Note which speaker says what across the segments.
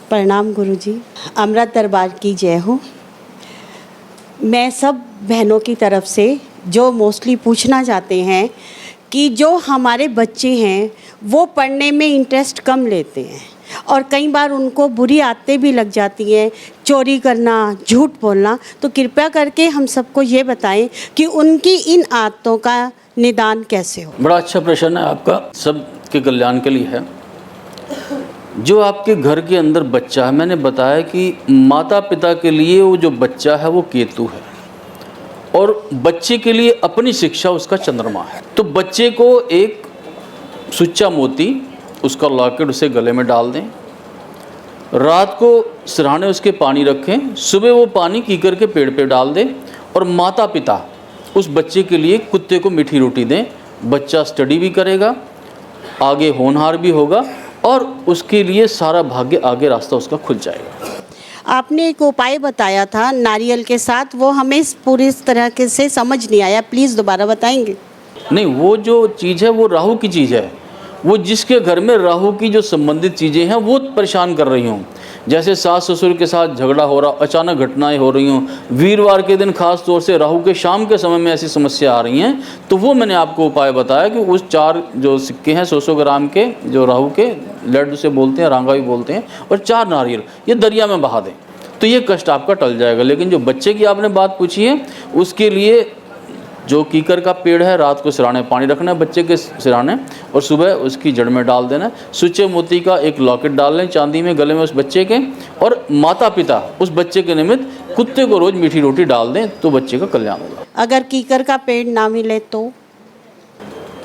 Speaker 1: प्रणाम गुरुजी। अमृत दरबार की जय हो। मैं सब बहनों की तरफ से जो मोस्टली पूछना चाहते हैं कि जो हमारे बच्चे हैं वो पढ़ने में इंटरेस्ट कम लेते हैं और कई बार उनको बुरी आदतें भी लग जाती हैं, चोरी करना, झूठ बोलना। तो कृपया करके हम सबको ये बताएं कि उनकी इन आदतों का निदान कैसे हो।
Speaker 2: बड़ा अच्छा प्रश्न है आपका, सबके कल्याण के लिए है। जो आपके घर के अंदर बच्चा है, मैंने बताया कि माता पिता के लिए वो जो बच्चा है वो केतु है और बच्चे के लिए अपनी शिक्षा उसका चंद्रमा है। तो बच्चे को एक सुच्चा मोती उसका लॉकेट उसे गले में डाल दें, रात को सिरहाने उसके पानी रखें, सुबह वो पानी कीकर के पेड़ पे डाल दें और माता पिता उस बच्चे के लिए कुत्ते को मीठी रोटी दें। बच्चा स्टडी भी करेगा, आगे होनहार भी होगा और उसके लिए सारा भाग्य आगे रास्ता उसका खुल जाएगा।
Speaker 1: आपने एक उपाय बताया था नारियल के साथ, वो हमें पूरी तरह के से समझ नहीं आया, प्लीज़ दोबारा बताएंगे?
Speaker 2: नहीं, वो जो चीज़ है वो राहु की चीज़ है। वो जिसके घर में राहु की जो संबंधित चीज़ें हैं वो परेशान कर रही हों, जैसे सास ससुर के साथ झगड़ा हो रहा, अचानक घटनाएं हो रही हों, वीरवार के दिन खास तौर से राहु के शाम के समय में ऐसी समस्या आ रही हैं, तो वो मैंने आपको उपाय बताया कि उस 4 जो सिक्के हैं 100 ग्राम के, जो राहु के लड्डू से बोलते हैं, रांगा भी बोलते हैं, और 4 नारियल ये दरिया में बहा दें तो ये कष्ट आपका टल जाएगा। लेकिन जो बच्चे की आपने बात पूछी है उसके लिए जो कीकर का पेड़ है, रात को सिरहाने पानी रखना है बच्चे के सिरहाने और सुबह उसकी जड़ में डाल देना है। सुच्चे मोती का एक लॉकेट डाल लें चांदी में गले में उस बच्चे के, और माता पिता उस बच्चे के निमित्त कुत्ते को रोज मीठी रोटी डाल दें तो बच्चे का कल्याण होगा।
Speaker 1: अगर कीकर का पेड़ ना मिले तो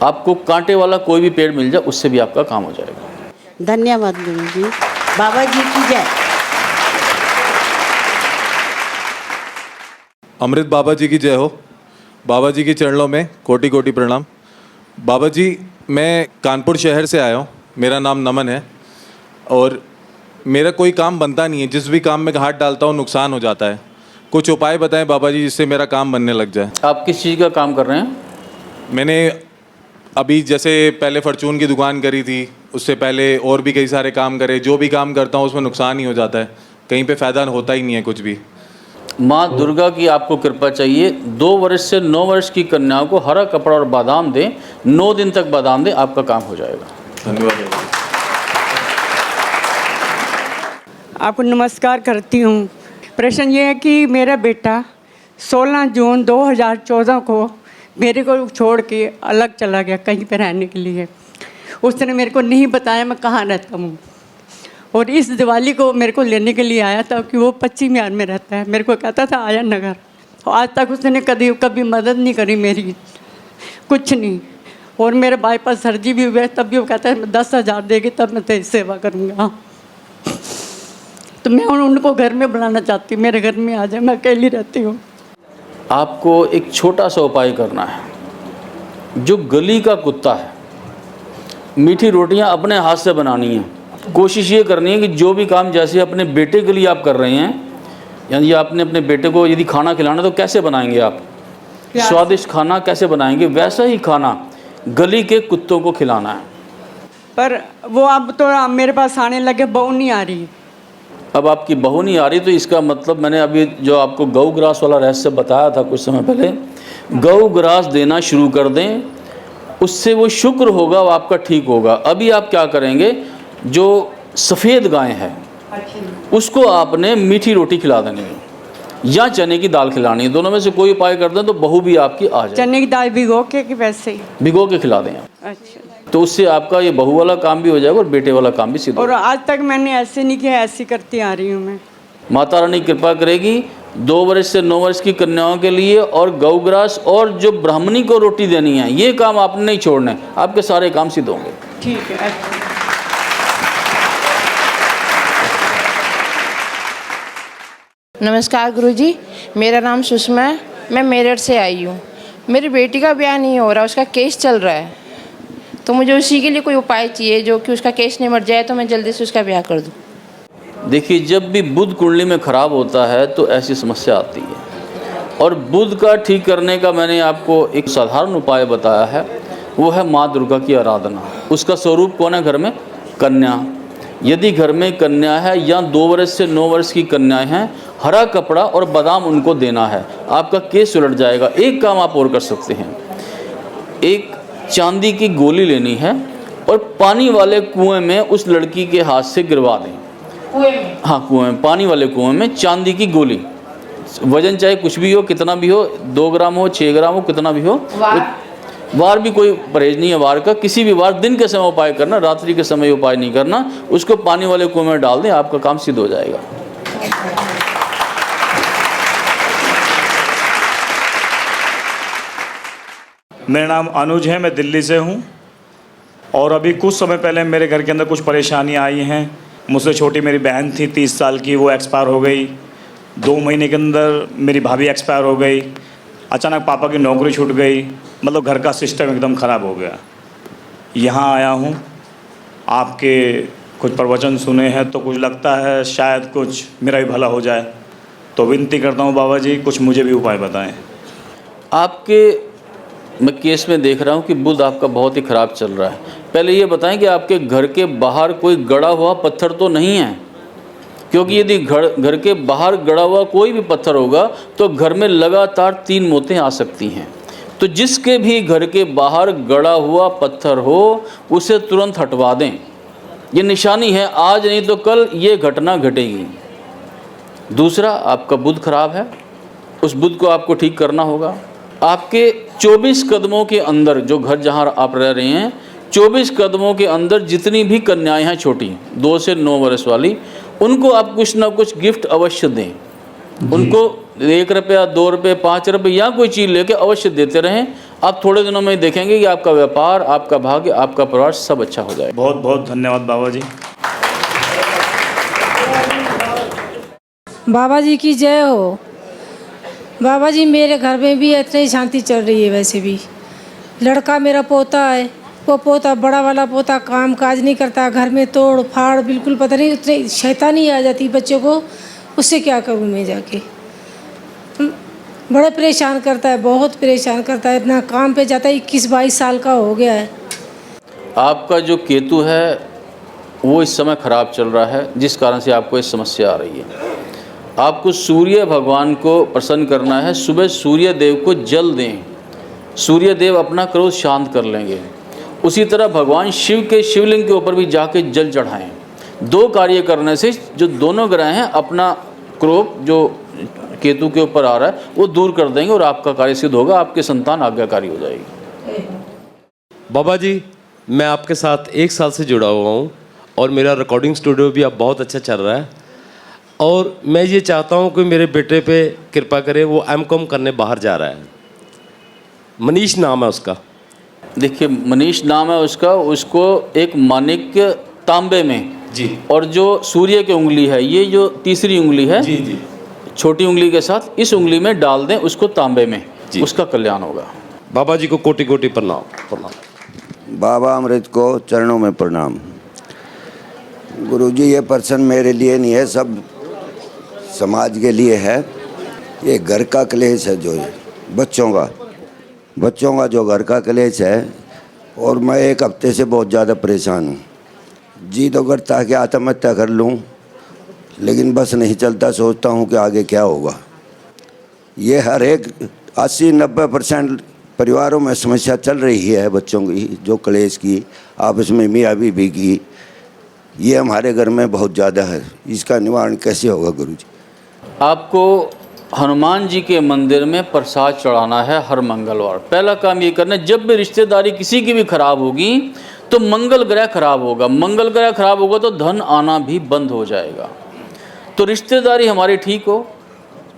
Speaker 2: आपको कांटे वाला कोई भी पेड़ मिल जाए उससे भी आपका काम हो जाएगा।
Speaker 1: धन्यवाद गुरु जी। बाबा जी की जय।
Speaker 3: अमृत बाबा जी की जय हो। बाबा जी के चरणों में कोटि कोटि प्रणाम। बाबा जी, मैं कानपुर शहर से आया हूँ, मेरा नाम नमन है और मेरा कोई काम बनता नहीं है, जिस भी काम में हाथ डालता हूँ नुकसान हो जाता है। कुछ उपाय बताएं बाबा जी जिससे मेरा काम बनने लग जाए।
Speaker 2: आप किस चीज़ का काम कर रहे हैं?
Speaker 3: मैंने अभी जैसे पहले फॉर्चून की दुकान करी थी, उससे पहले और भी कई सारे काम करे। जो भी काम करता हूँ उसमें नुकसान ही हो जाता है, कहीं पे फ़ायदा होता ही नहीं है कुछ भी।
Speaker 2: माँ दुर्गा की आपको कृपा चाहिए। 2 वर्ष से 9 वर्ष की कन्याओं को हरा कपड़ा और बादाम दें, 9 दिन तक बादाम दें, आपका काम हो जाएगा।
Speaker 3: धन्यवाद।
Speaker 4: आपको नमस्कार करती हूँ। प्रश्न ये है कि मेरा बेटा 16 जून 2014 को मेरे को छोड़ के अलग चला गया कहीं पर रहने के लिए। उसने मेरे को नहीं बताया मैं कहाँ रहता हूँ, और इस दिवाली को मेरे को लेने के लिए आया था कि वो 25 मियार में रहता है। मेरे को कहता था आया नगर, और आज तक उसने कभी मदद नहीं करी मेरी, कुछ नहीं। और मेरे बाईपास सर्जरी भी हुआ है, तब भी वो कहता है 10,000 देगी तब मैं तेरी सेवा करूँगा। तो मैं उनको घर में बुलाना चाहती हूँ, मेरे घर में आ जाए, मैं अकेली रहती हूँ।
Speaker 2: आपको एक छोटा सा उपाय करना है। जो गली का कुत्ता है, मीठी रोटियां अपने हाथ से बनानी है। कोशिश ये करनी है कि जो भी काम जैसे अपने बेटे के लिए आप कर रहे हैं, यानी आपने अपने बेटे को यदि खाना खिलाना तो कैसे बनाएंगे आप, स्वादिष्ट खाना कैसे बनाएंगे, वैसा ही खाना गली के कुत्तों को खिलाना है।
Speaker 4: पर वो अब तो मेरे पास आने लगे, बहू नहीं आ रही।
Speaker 2: अब आपकी बहू नहीं आ रही तो इसका मतलब मैंने अभी जो आपको गौ ग्रास वाला रहस्य बताया था कुछ समय पहले, गौ ग्रास देना शुरू कर दें, उससे वो शुक्र होगा, वो आपका ठीक होगा। अभी आप क्या करेंगे, जो सफ़ेद गाय है उसको आपने मीठी रोटी खिला देनी है या चने की दाल खिलानी है, दोनों में से कोई उपाय कर दें तो बहू भी आपकी आ जाए।
Speaker 4: चने की दाल भिगो के कि वैसे ही
Speaker 2: भिगो के खिला दें आप।
Speaker 4: अच्छा,
Speaker 2: तो उससे आपका ये बहू वाला काम भी हो जाएगा और बेटे वाला काम भी सिद्ध
Speaker 4: और
Speaker 2: होगा।
Speaker 4: आज तक मैंने ऐसे नहीं किया, ऐसी करती आ रही हूँ मैं।
Speaker 2: माता रानी कृपा करेगी। 2 वर्ष से 9 वर्ष की कन्याओं के लिए और गौग्रास और जो ब्राह्मणी को रोटी देनी है, ये काम आपने नहीं छोड़ने, आपके सारे काम सिद्ध होंगे।
Speaker 4: ठीक है। अच्छा।
Speaker 5: नमस्कार गुरुजी, मेरा नाम सुषमा है, मैं मेरठ से आई हूँ। मेरी बेटी का ब्याह नहीं हो रहा, उसका केस चल रहा है, तो मुझे उसी के लिए कोई उपाय चाहिए जो कि उसका केस निमट जाए तो मैं जल्दी से उसका ब्याह कर दूँ।
Speaker 2: देखिए, जब भी बुध कुंडली में खराब होता है तो ऐसी समस्या आती है, और बुध का ठीक करने का मैंने आपको एक साधारण उपाय बताया है, वो है माँ दुर्गा की आराधना। उसका स्वरूप कौन है घर में? कन्या। यदि घर में कन्या है या 2 वर्ष से 9 वर्ष की कन्याएं हैं, हरा कपड़ा और बादाम उनको देना है, आपका केस उलट जाएगा। एक काम आप और कर सकते हैं, एक चांदी की गोली लेनी है और पानी वाले कुएं में उस लड़की के हाथ से गिरवा दें।
Speaker 5: कुएं में?
Speaker 2: हाँ, कुएं में, पानी वाले कुएं में चांदी की गोली, वजन चाहे कुछ भी हो, कितना भी हो, 2 ग्राम हो, 6 ग्राम हो, कितना भी हो। वार भी कोई परहेज नहीं है वार का, किसी भी वार दिन के समय उपाय करना, रात्रि के समय उपाय नहीं करना। उसको पानी वाले कुएं में डाल दें, आपका काम सिद्ध हो जाएगा।
Speaker 6: मेरा नाम अनुज है, मैं दिल्ली से हूँ। और अभी कुछ समय पहले मेरे घर के अंदर कुछ परेशानियाँ आई हैं। मुझसे छोटी मेरी बहन थी 30 साल की, वो एक्सपायर हो गई। 2 महीने के अंदर मेरी भाभी एक्सपायर हो गई। अचानक पापा की नौकरी छूट गई, मतलब घर का सिस्टम एकदम ख़राब हो गया। यहाँ आया हूँ, आपके कुछ प्रवचन सुने हैं तो कुछ लगता है शायद कुछ मेरा भी भला हो जाए। तो विनती करता हूँ बाबा जी, कुछ मुझे भी उपाय बताएं।
Speaker 2: आपके मैं केस में देख रहा हूँ कि बुध आपका बहुत ही ख़राब चल रहा है। पहले ये बताएं कि आपके घर के बाहर कोई गड़ा हुआ पत्थर तो नहीं है, क्योंकि यदि घर के बाहर गड़ा हुआ कोई भी पत्थर होगा तो घर में लगातार 3 मौतें आ सकती हैं। तो जिसके भी घर के बाहर गड़ा हुआ पत्थर हो उसे तुरंत हटवा दें। ये निशानी है, आज नहीं तो कल ये घटना घटेगी। दूसरा, आपका बुध खराब है, उस बुध को आपको ठीक करना होगा। आपके 24 कदमों के अंदर, जो घर जहाँ आप रह रहे हैं, 24 कदमों के अंदर जितनी भी कन्याएं हैं छोटी 2 से 9 वर्ष वाली, उनको आप कुछ ना कुछ गिफ्ट अवश्य दें। उनको 1 रुपया, 2 रुपये, 5 रुपये या कोई चीज़ लेके अवश्य देते रहें। आप थोड़े दिनों में देखेंगे कि आपका व्यापार, आपका भाग्य, आपका परिवार सब अच्छा हो जाएगा।
Speaker 6: बहुत बहुत धन्यवाद बाबा जी।
Speaker 7: बाबा जी की जय हो। बाबा जी, मेरे घर में भी इतनी ही शांति चल रही है। वैसे भी लड़का मेरा पोता है, वो पोता, बड़ा वाला पोता काम काज नहीं करता, घर में तोड़ फाड़, बिल्कुल पता नहीं, उतनी शैतानी आ जाती बच्चों को। उससे क्या करूँ मैं जाके? बड़ा परेशान करता है, बहुत परेशान करता है। इतना काम पे जाता है, 21-22 साल का हो गया है।
Speaker 2: आपका जो केतु है वो इस समय खराब चल रहा है, जिस कारण से आपको ये समस्या आ रही है। आपको सूर्य भगवान को प्रसन्न करना है। सुबह सूर्य देव को जल दें, सूर्य देव अपना क्रोध शांत कर लेंगे। उसी तरह भगवान शिव के शिवलिंग के ऊपर भी जाके जल चढ़ाएं। 2 कार्य करने से जो दोनों ग्रह हैं अपना क्रोध जो केतु के ऊपर आ रहा है वो दूर कर देंगे और आपका कार्य सिद्ध होगा, आपके संतान आज्ञाकारी हो जाएगी।
Speaker 8: बाबा जी, मैं आपके साथ 1 साल से जुड़ा हुआ हूँ और मेरा रिकॉर्डिंग स्टूडियो भी अब बहुत अच्छा चल रहा है। और मैं ये चाहता हूँ कि मेरे बेटे पे कृपा करें, वो M.Com करने बाहर जा रहा है। मनीष नाम है उसका।
Speaker 2: देखिए, मनीष नाम है उसका, उसको एक माणिक्य तांबे में
Speaker 8: जी,
Speaker 2: और जो सूर्य की उंगली है, ये जो तीसरी उंगली है,
Speaker 8: जी जी,
Speaker 2: छोटी उंगली के साथ इस उंगली में डाल दें उसको तांबे में, उसका कल्याण होगा।
Speaker 8: बाबा जी को कोटि कोटि प्रणाम। प्रणाम।
Speaker 9: बाबा अमृत को चरणों में प्रणाम। गुरुजी, ये पर्सन मेरे लिए नहीं है, सब समाज के लिए है। ये घर का क्लेश है, जो है बच्चों का जो घर का क्लेश है। और मैं 1 हफ्ते से बहुत ज़्यादा परेशान हूँ। जी तो करता है कि आत्महत्या कर लूँ, लेकिन बस नहीं चलता। सोचता हूँ कि आगे क्या होगा। ये हर एक 80-90% परिवारों में समस्या चल रही है बच्चों की, जो क्लेश की, आपस में मियाँ बीवी की। ये हमारे घर में बहुत ज़्यादा है। इसका निवारण कैसे होगा गुरुजी?
Speaker 2: आपको हनुमान जी के मंदिर में प्रसाद चढ़ाना है हर मंगलवार। पहला काम ये करना है, जब भी रिश्तेदारी किसी की भी खराब होगी तो मंगल ग्रह खराब होगा। मंगल ग्रह खराब होगा तो धन आना भी बंद हो जाएगा। तो रिश्तेदारी हमारी ठीक हो,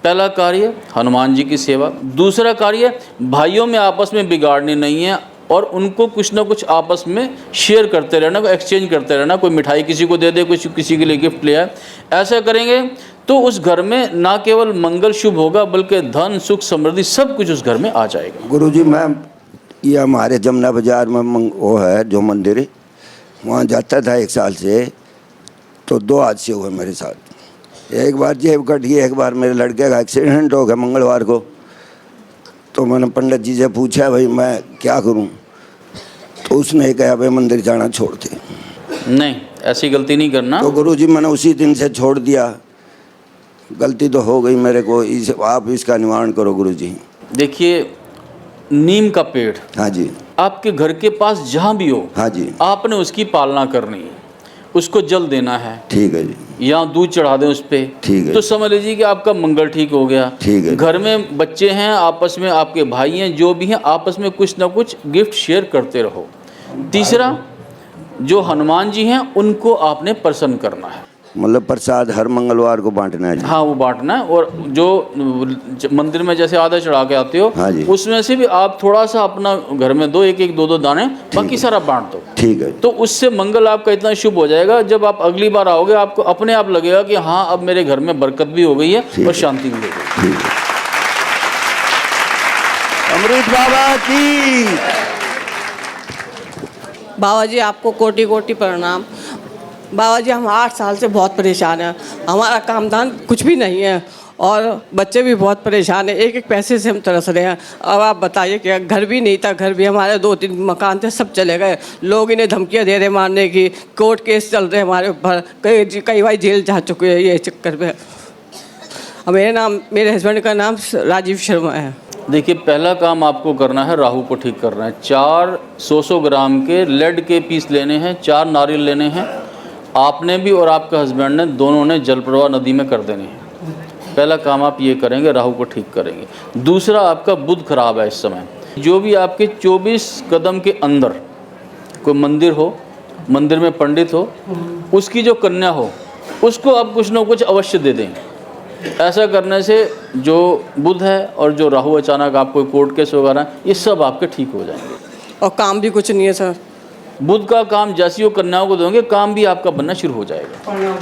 Speaker 2: पहला कार्य हनुमान जी की सेवा। दूसरा कार्य, भाइयों में आपस में बिगाड़नी नहीं है और उनको कुछ ना कुछ आपस में शेयर करते रहना, एक्सचेंज करते रहना। कोई मिठाई किसी को दे दे, कुछ किसी के लिए गिफ्ट ले आए। ऐसा करेंगे तो उस घर में ना केवल मंगल शुभ होगा बल्कि धन सुख समृद्धि सब कुछ उस घर में आ जाएगा।
Speaker 9: गुरुजी, मैं ये हमारे जमुना बाजार में वो है जो मंदिर, वहाँ जाता था 1 साल से। तो 2 हादसे हुए मेरे साथ। एक बार जेब कटी, एक बार मेरे लड़के का एक्सीडेंट हो गया मंगलवार को। तो मैंने पंडित जी से पूछा, भाई मैं क्या करूं? तो उसने कहा, भाई मंदिर जाना छोड़ दे।
Speaker 2: नहीं, ऐसी गलती नहीं करना।
Speaker 9: तो गुरुजी मैंने उसी दिन से छोड़ दिया, गलती तो हो गई मेरे को, आप इसका निवारण करो गुरुजी।
Speaker 2: देखिए, नीम का पेड़
Speaker 9: हाँ जी,
Speaker 2: आपके घर के पास जहाँ भी हो,
Speaker 9: हाँ जी,
Speaker 2: आपने उसकी पालना करनी है, उसको जल देना है,
Speaker 9: ठीक है जी,
Speaker 2: या दूध चढ़ा दें उस पे,
Speaker 9: ठीक है।
Speaker 2: तो समझ लीजिए कि आपका मंगल ठीक हो गया।
Speaker 9: ठीक है।
Speaker 2: घर में बच्चे हैं, आपस में आपके भाई हैं, जो भी हैं, आपस में कुछ ना कुछ गिफ्ट शेयर करते रहो। तीसरा, जो हनुमान जी हैं उनको आपने प्रसन्न करना है,
Speaker 9: मतलब प्रसाद हर मंगलवार को बांटना है जी।
Speaker 2: हाँ वो बांटना है। और जो मंदिर में जैसे आधा चढ़ा के आते हो,
Speaker 9: हाँ जी,
Speaker 2: उसमें से भी आप थोड़ा सा अपना घर में दो, एक एक दो दो दाने, बाकी सारा बांट दो।
Speaker 9: ठीक है।
Speaker 2: तो उससे मंगल आपका इतना शुभ हो जाएगा, जब आप अगली बार आओगे आपको अपने आप लगेगा कि हाँ अब मेरे घर में बरकत भी हो गई है और शांति भी हो गई।
Speaker 9: ठीक है। अमृत बाबा की।
Speaker 10: बाबा जी आपको कोटि कोटि प्रणाम। बाबा जी हम 8 साल से बहुत परेशान हैं, हमारा कामधान कुछ भी नहीं है और बच्चे भी बहुत परेशान हैं, एक एक पैसे से हम तरस रहे हैं। अब आप बताइए कि घर भी नहीं था, घर भी हमारे 2-3 मकान थे, सब चले गए। लोग इन्हें धमकियां दे रहे मारने की, कोर्ट केस चल रहे हमारे ऊपर, कई बार जेल जा चुके हैं ये चक्कर में। मेरे हस्बैंड का नाम राजीव शर्मा है।
Speaker 2: देखिए, पहला काम आपको करना है, राहु को ठीक करना है। 4 100 ग्राम के लेड के पीस लेने हैं, 4 नारियल लेने हैं, आपने भी और आपका हस्बैंड ने दोनों ने जल प्रवाह नदी में कर देने हैं। पहला काम आप ये करेंगे, राहु को ठीक करेंगे। दूसरा, आपका बुध खराब है इस समय। जो भी आपके 24 कदम के अंदर कोई मंदिर हो, मंदिर में पंडित हो, उसकी जो कन्या हो उसको आप कुछ ना कुछ अवश्य दे दें। ऐसा करने से जो बुध है और जो राहु अचानक आपको कोर्ट केस वगैरह ये सब आपके ठीक हो जाएंगे।
Speaker 10: और काम भी कुछ नहीं है सर।
Speaker 2: बुध का काम जैसी वो कन्याओं को दोगे, काम भी आपका बनना शुरू हो जाएगा।